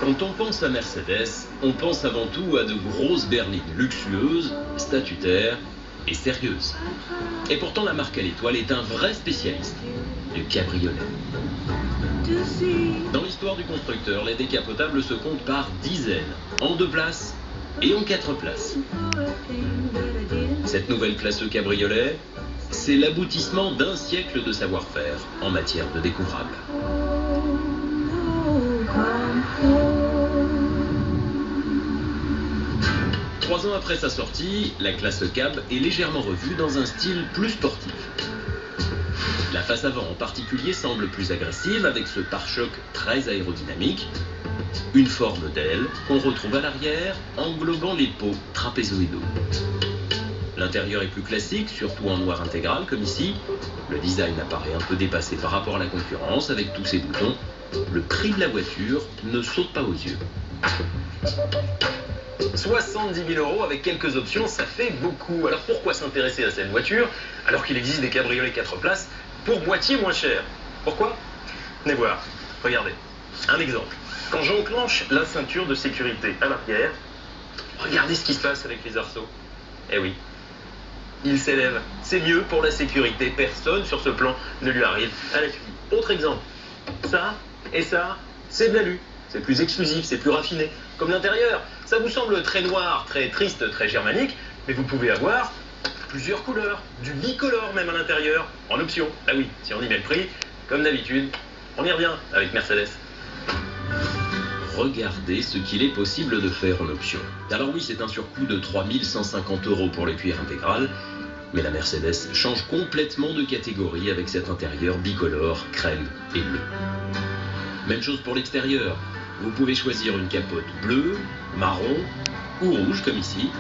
Quand on pense à Mercedes, on pense avant tout à de grosses berlines luxueuses, statutaires et sérieuses. Et pourtant, la marque à l'étoile est un vrai spécialiste du cabriolet. Dans l'histoire du constructeur, les décapotables se comptent par dizaines, en 2 places et en 4 places. Cette nouvelle classe cabriolet, c'est l'aboutissement d'un siècle de savoir-faire en matière de découvrable. 3 ans après sa sortie, la classe cab est légèrement revue dans un style plus sportif. La face avant en particulier semble plus agressive avec ce pare-choc très aérodynamique, une forme d'aile qu'on retrouve à l'arrière englobant les pots trapézoïdaux. L'intérieur est plus classique, surtout en noir intégral comme ici. Le design apparaît un peu dépassé par rapport à la concurrence avec tous ces boutons. Le prix de la voiture ne saute pas aux yeux. 70 000 € avec quelques options, ça fait beaucoup. Alors pourquoi s'intéresser à cette voiture alors qu'il existe des cabriolets 4 places pour moitié moins cher? Pourquoi? Venez voir, regardez. Un exemple. Quand j'enclenche la ceinture de sécurité à l'arrière, regardez ce qui se passe avec les arceaux. Eh oui, il s'élève. C'est mieux pour la sécurité. Personne sur ce plan ne lui arrive à la cheville. Autre exemple. Ça et ça, c'est de l'alu. C'est plus exclusif, c'est plus raffiné. Comme l'intérieur, ça vous semble très noir, très triste, très germanique, mais vous pouvez avoir plusieurs couleurs, du bicolore même à l'intérieur, en option. Ah oui, si on y met le prix, comme d'habitude, on y revient avec Mercedes. Regardez ce qu'il est possible de faire en option. Alors oui, c'est un surcoût de 3 150 € pour le cuir intégral, mais la Mercedes change complètement de catégorie avec cet intérieur bicolore, crème et bleu. Même chose pour l'extérieur. Vous pouvez choisir une capote bleue, marron ou rouge comme ici.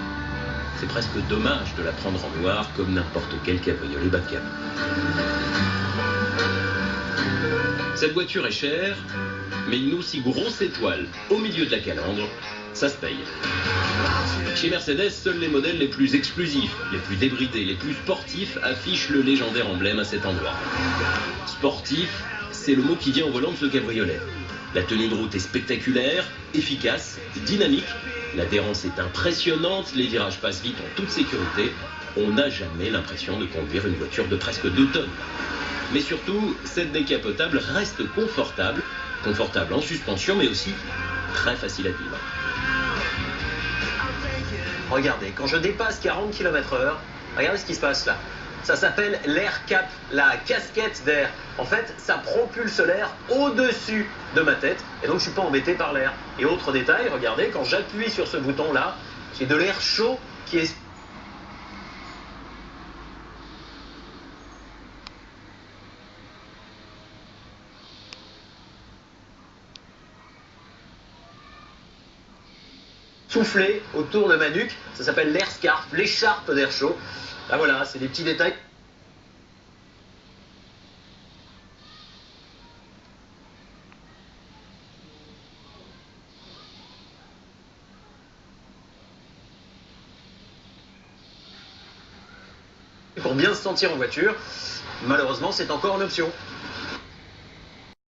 C'est presque dommage de la prendre en noir comme n'importe quel cabriolet bas de gamme. Cette voiture est chère, mais une aussi grosse étoile au milieu de la calandre, ça se paye. Chez Mercedes, seuls les modèles les plus exclusifs, les plus débridés, les plus sportifs affichent le légendaire emblème à cet endroit. Sportif, c'est le mot qui vient au volant de ce cabriolet. La tenue de route est spectaculaire, efficace, dynamique. L'adhérence est impressionnante, les virages passent vite en toute sécurité. On n'a jamais l'impression de conduire une voiture de presque 2 tonnes. Mais surtout, cette décapotable reste confortable. Confortable en suspension, mais aussi très facile à vivre. Regardez, quand je dépasse 40 km/h, regardez ce qui se passe là. Ça s'appelle l'air cap, la casquette d'air. En fait, ça propulse l'air au-dessus de ma tête, et donc je ne suis pas embêté par l'air. Et autre détail, regardez, quand j'appuie sur ce bouton-là, j'ai de l'air chaud qui est soufflé autour de ma nuque. Ça s'appelle l'air scarf, l'écharpe d'air chaud. Là voilà, c'est des petits détails. Pour bien se sentir en voiture, malheureusement, c'est encore une option.